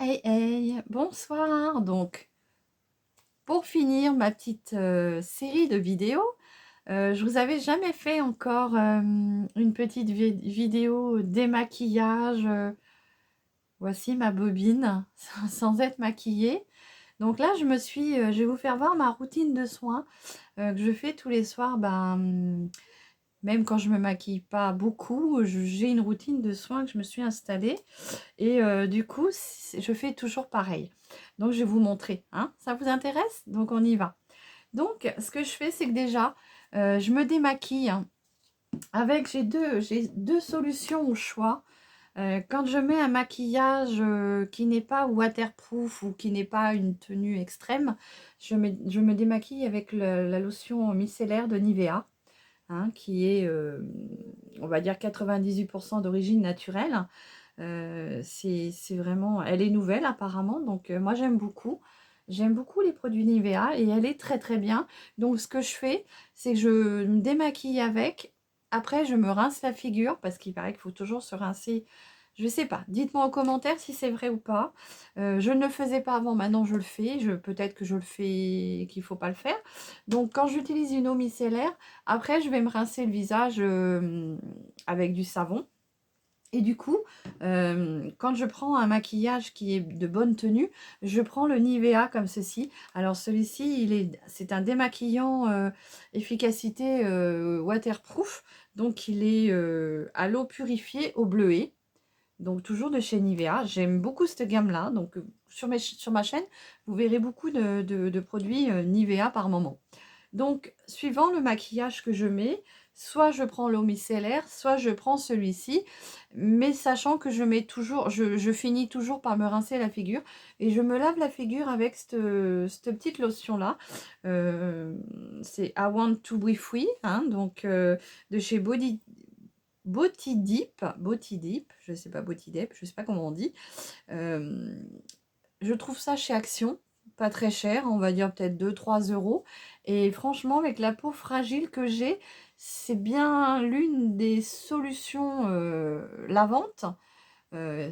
Hey hey, bonsoir. Donc, pour finir ma petite série de vidéos, je vous avais jamais fait encore une petite vidéo démaquillage. Voici ma bobine sans être maquillée. Donc là, je vais vous faire voir ma routine de soins que je fais tous les soirs. Même quand je me maquille pas beaucoup, j'ai une routine de soins que je me suis installée. Et du coup, je fais toujours pareil. Donc, je vais vous montrer. Hein. Ça vous intéresse? Donc, on y va. Donc, ce que je fais, c'est que déjà, je me démaquille. Hein, j'ai deux solutions au choix. Quand je mets un maquillage qui n'est pas waterproof ou qui n'est pas une tenue extrême, je me démaquille avec la lotion micellaire de Nivea. Hein, qui est, on va dire, 98% d'origine naturelle. C'est vraiment, elle est nouvelle apparemment, donc moi j'aime beaucoup. J'aime beaucoup les produits Nivea et elle est très très bien. Donc ce que je fais, c'est que je me démaquille avec. Après, je me rince la figure parce qu'il paraît qu'il faut toujours se rincer. Je sais pas. Dites-moi en commentaire si c'est vrai ou pas. Je ne le faisais pas avant, maintenant je le fais. Peut-être que je le fais, qu'il faut pas le faire. Donc quand j'utilise une eau micellaire, après je vais me rincer le visage avec du savon. Et du coup, quand je prends un maquillage qui est de bonne tenue, je prends le Nivea comme ceci. Alors celui-ci, c'est un démaquillant efficacité waterproof. Donc il est à l'eau purifiée au bleuet. Donc toujours de chez Nivea. J'aime beaucoup cette gamme-là. Donc sur ma chaîne, vous verrez beaucoup de produits Nivea par moment. Donc, suivant le maquillage que je mets, soit je prends l'eau micellaire, soit je prends celui-ci, mais sachant que je finis toujours par me rincer la figure et je me lave la figure avec cette petite lotion-là. C'est I Want to Be Free, hein, donc de chez Body Deep, je sais pas Body Deep, je sais pas comment on dit. Euh, je trouve ça chez Action, pas très cher, on va dire peut-être 2-3 euros. Et franchement, avec la peau fragile que j'ai, c'est bien l'une des solutions lavantes euh,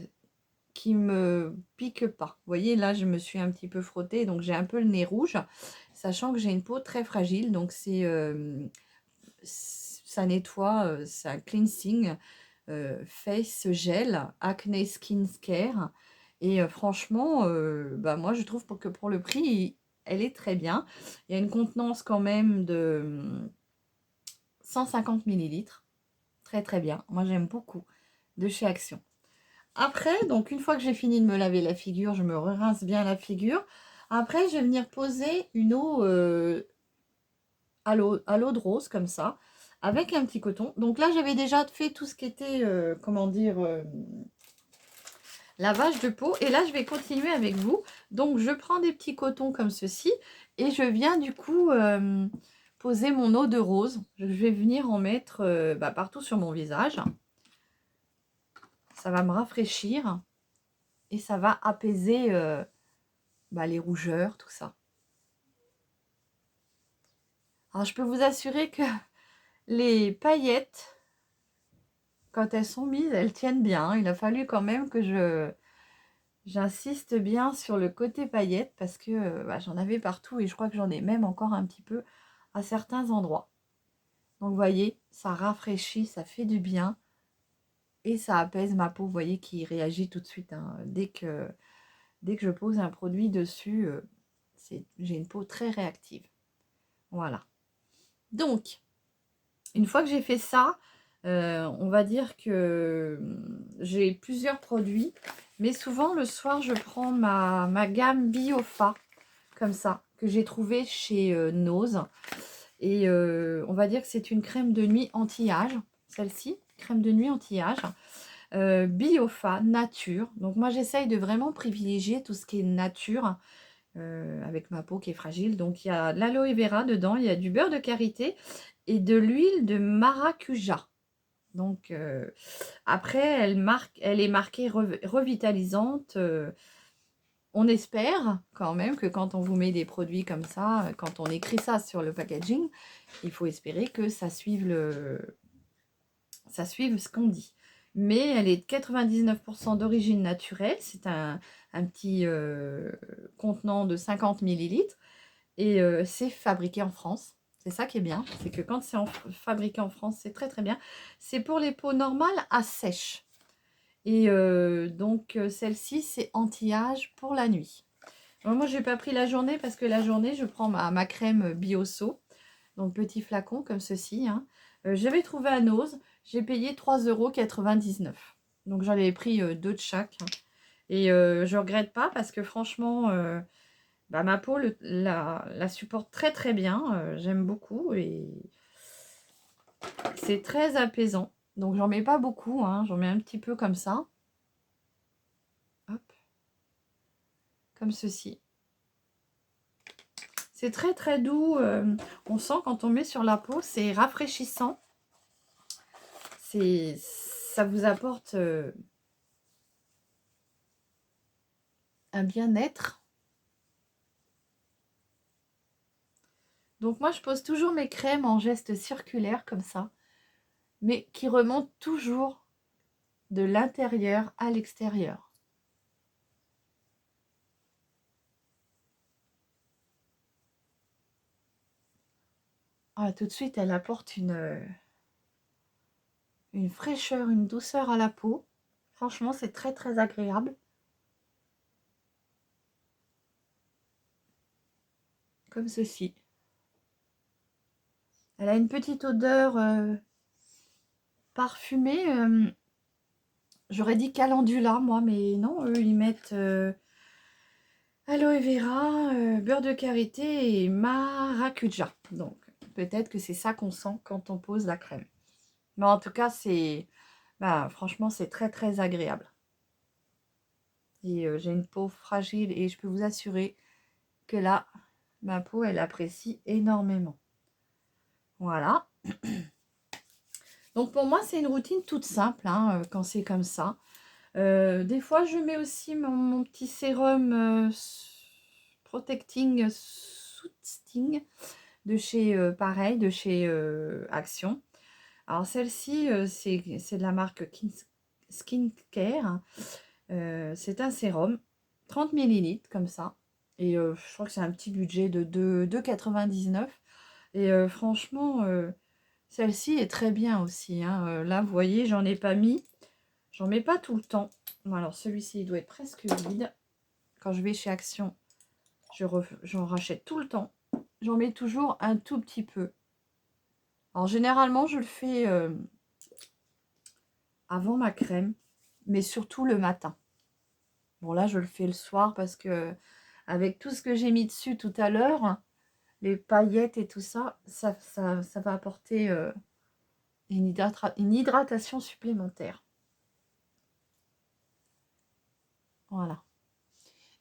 qui me pique pas. Vous voyez, là, je me suis un petit peu frottée, donc j'ai un peu le nez rouge, sachant que j'ai une peau très fragile, donc ça nettoie, c'est un cleansing face gel acne skin care. Et franchement, bah, moi je trouve que pour le prix, elle est très bien. Il y a une contenance quand même de 150 millilitres. Très très bien. Moi j'aime beaucoup de chez Action. Après, donc une fois que j'ai fini de me laver la figure, je me rince bien la figure. Après, je vais venir poser une eau à l'eau de rose comme ça, avec un petit coton. Donc là, j'avais déjà fait tout ce qui était, comment dire, lavage de peau. Et là, je vais continuer avec vous. Donc, je prends des petits cotons comme ceci et je viens du coup poser mon eau de rose. Je vais venir en mettre partout sur mon visage. Ça va me rafraîchir et ça va apaiser les rougeurs, tout ça. Alors, je peux vous assurer que les paillettes, quand elles sont mises, elles tiennent bien. Il a fallu quand même que j'insiste bien sur le côté paillettes parce que j'en avais partout et je crois que j'en ai même encore un petit peu à certains endroits. Donc vous voyez, ça rafraîchit, ça fait du bien et ça apaise ma peau, vous voyez, qui réagit tout de suite. Hein. Dès que je pose un produit dessus, j'ai une peau très réactive. Voilà. Donc, une fois que j'ai fait ça, on va dire que j'ai plusieurs produits. Mais souvent, le soir, je prends ma gamme Biofa, comme ça, que j'ai trouvé chez Nose. Et on va dire que c'est une crème de nuit anti-âge, celle-ci, crème de nuit anti-âge. Biofa, nature. Donc moi, j'essaye de vraiment privilégier tout ce qui est nature avec ma peau qui est fragile. Donc il y a de l'aloe vera dedans, il y a du beurre de karité et de l'huile de maracuja. Donc après, elle est marquée revitalisante. On espère quand même que quand on vous met des produits comme ça, quand on écrit ça sur le packaging, il faut espérer que ça suive ce qu'on dit. mais elle est de 99% d'origine naturelle. C'est un petit contenant de 50 millilitres et c'est fabriqué en France. C'est ça qui est bien, c'est que quand c'est fabriqué en France, c'est très très bien. C'est pour les peaux normales à sèche. Et donc celle-ci, c'est anti-âge pour la nuit. Alors, moi, je n'ai pas pris la journée parce que la journée, je prends ma crème Biosso. Donc petit flacon comme ceci. Hein. J'avais trouvé à Nose, j'ai payé 3,99 €. Donc j'en avais pris deux de chaque. Hein. Et je regrette pas parce que franchement, bah, ma peau la supporte très très bien. J'aime beaucoup et c'est très apaisant. Donc j'en mets pas beaucoup, hein. J'en mets un petit peu comme ça. Hop. Comme ceci. C'est très très doux. On sent quand on met sur la peau, c'est rafraîchissant. Ça vous apporte un bien-être. Donc moi, je pose toujours mes crèmes en geste circulaire comme ça, mais qui remontent toujours de l'intérieur à l'extérieur. Ah, tout de suite, elle apporte une fraîcheur, une douceur à la peau. Franchement, c'est très très agréable. Comme ceci. Elle a une petite odeur parfumée. J'aurais dit calendula, moi, mais non, eux, ils mettent aloe vera, beurre de karité et maracuja. Donc, peut-être que c'est ça qu'on sent quand on pose la crème. Mais en tout cas, bah, franchement, c'est très, très agréable. Et j'ai une peau fragile et je peux vous assurer que là, ma peau, elle apprécie énormément. Voilà. Donc, pour moi, c'est une routine toute simple hein, quand c'est comme ça. Des fois, je mets aussi mon petit sérum Protecting Soothing de chez, pareil, de chez Action. Alors, celle-ci, c'est de la marque Skincare. C'est un sérum, 30 millilitres comme ça. Et je crois que c'est un petit budget de 2,99 €. Et franchement, celle-ci est très bien aussi. Hein. Là, vous voyez, j'en ai pas mis. J'en mets pas tout le temps. Bon, alors, celui-ci, il doit être presque vide. Quand je vais chez Action, j'en rachète tout le temps. J'en mets toujours un tout petit peu. Alors, généralement, je le fais avant ma crème, mais surtout le matin. Bon, là, je le fais le soir parce que avec tout ce que j'ai mis dessus tout à l'heure, les paillettes et tout ça, ça va apporter une hydratation supplémentaire. Voilà.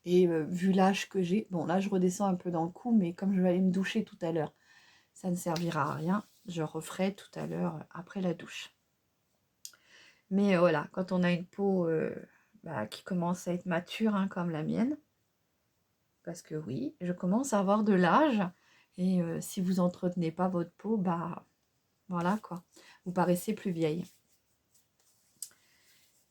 Et vu l'âge que j'ai, bon là je redescends un peu dans le coup, mais comme je vais aller me doucher tout à l'heure, ça ne servira à rien. Je referai tout à l'heure après la douche. Mais voilà, quand on a une peau bah, qui commence à être mature, hein, comme la mienne, parce que oui, je commence à avoir de l'âge, et si vous entretenez pas votre peau, bah voilà quoi, vous paraissez plus vieille.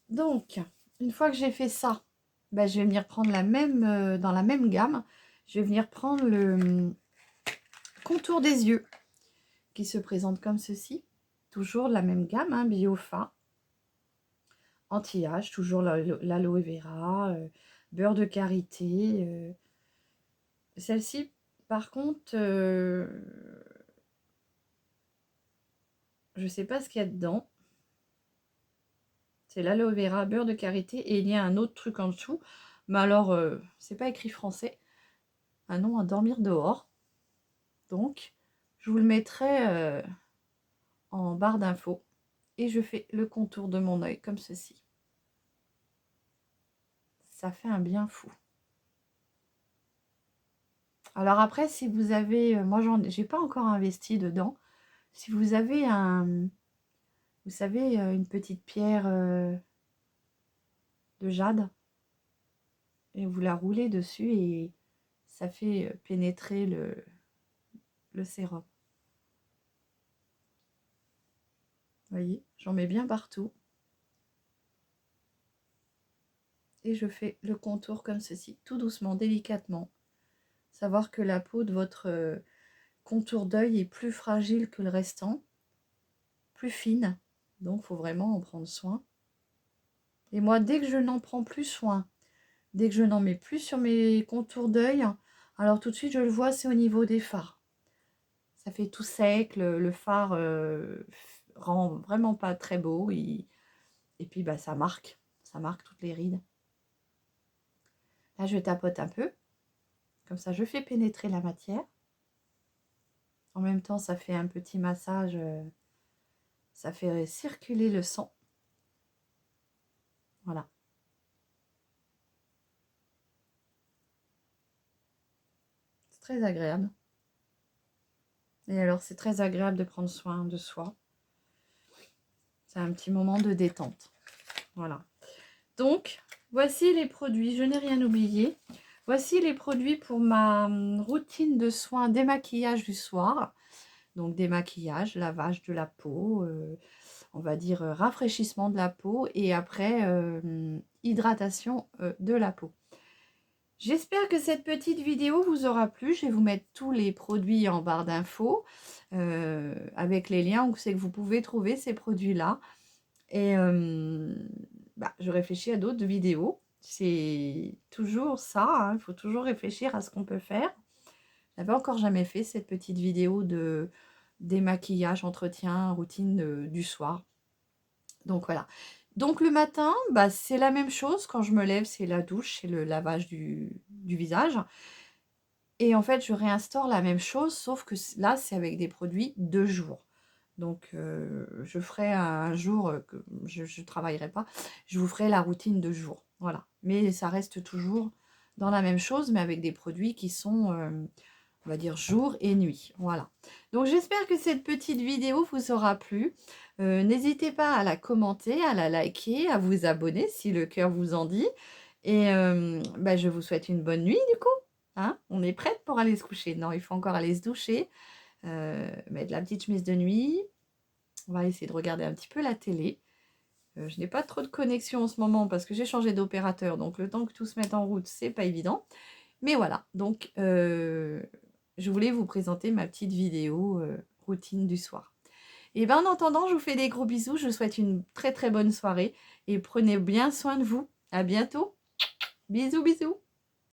Donc, une fois que j'ai fait ça, bah, je vais venir prendre dans la même gamme, je vais venir prendre le contour des yeux, qui se présente comme ceci. Toujours la même gamme, hein, Biofa. Anti-âge, toujours l'aloe vera, beurre de karité. Celle-ci, par contre, je ne sais pas ce qu'il y a dedans. C'est l'aloe vera, beurre de karité, et il y a un autre truc en dessous. Mais alors, c'est pas écrit français. Un nom à dormir dehors. Donc, je vous le mettrai en barre d'infos. Et je fais le contour de mon œil comme ceci. Ça fait un bien fou. Alors après, si vous avez, moi j'ai pas encore investi dedans. Si vous avez vous savez, une petite pierre de jade, et vous la roulez dessus et ça fait pénétrer le sérum. Vous voyez, j'en mets bien partout. et je fais le contour comme ceci, tout doucement, délicatement. Savoir que la peau de votre contour d'œil est plus fragile que le restant, plus fine, donc il faut vraiment en prendre soin. Et moi, dès que je n'en prends plus soin, dès que je n'en mets plus sur mes contours d'œil, alors tout de suite je le vois, c'est au niveau des fards. Ça fait tout sec, le fard rend vraiment pas très beau, et puis bah, ça marque toutes les rides. Là je tapote un peu, comme ça je fais pénétrer la matière. En même temps ça fait un petit massage, ça fait circuler le sang. Voilà. C'est très agréable. Et alors c'est très agréable de prendre soin de soi. C'est un petit moment de détente. Voilà. Donc, voici les produits. Je n'ai rien oublié. Voici les produits pour ma routine de soins démaquillage du soir. Donc, démaquillage, lavage de la peau, on va dire rafraîchissement de la peau et après hydratation de la peau. J'espère que cette petite vidéo vous aura plu. Je vais vous mettre tous les produits en barre d'infos avec les liens où c'est que vous pouvez trouver ces produits-là. Et je réfléchis à d'autres vidéos. C'est toujours ça, hein, il faut toujours réfléchir à ce qu'on peut faire. Je n'avais encore jamais fait cette petite vidéo de démaquillage, entretien, routine du soir. Donc voilà. Donc le matin, c'est la même chose. Quand je me lève, c'est la douche, c'est le lavage du visage. Et en fait, je réinstaure la même chose, sauf que là, c'est avec des produits de jour. Donc, je ferai un jour que je ne travaillerai pas. Je vous ferai la routine de jour. Voilà. Mais ça reste toujours dans la même chose, mais avec des produits qui sont, on va dire, jour et nuit. Voilà. Donc, j'espère que cette petite vidéo vous aura plu. N'hésitez pas à la commenter, à la liker, à vous abonner si le cœur vous en dit. Et je vous souhaite une bonne nuit du coup. Hein, on est prête pour aller se coucher. Non, il faut encore aller se doucher. Mettre la petite chemise de nuit. On va essayer de regarder un petit peu la télé. Je n'ai pas trop de connexion en ce moment parce que j'ai changé d'opérateur. Donc le temps que tout se mette en route, c'est pas évident. Mais voilà, donc je voulais vous présenter ma petite vidéo routine du soir. Et bien en attendant, je vous fais des gros bisous. Je vous souhaite une très très bonne soirée. Et prenez bien soin de vous. À bientôt. Bisous bisous.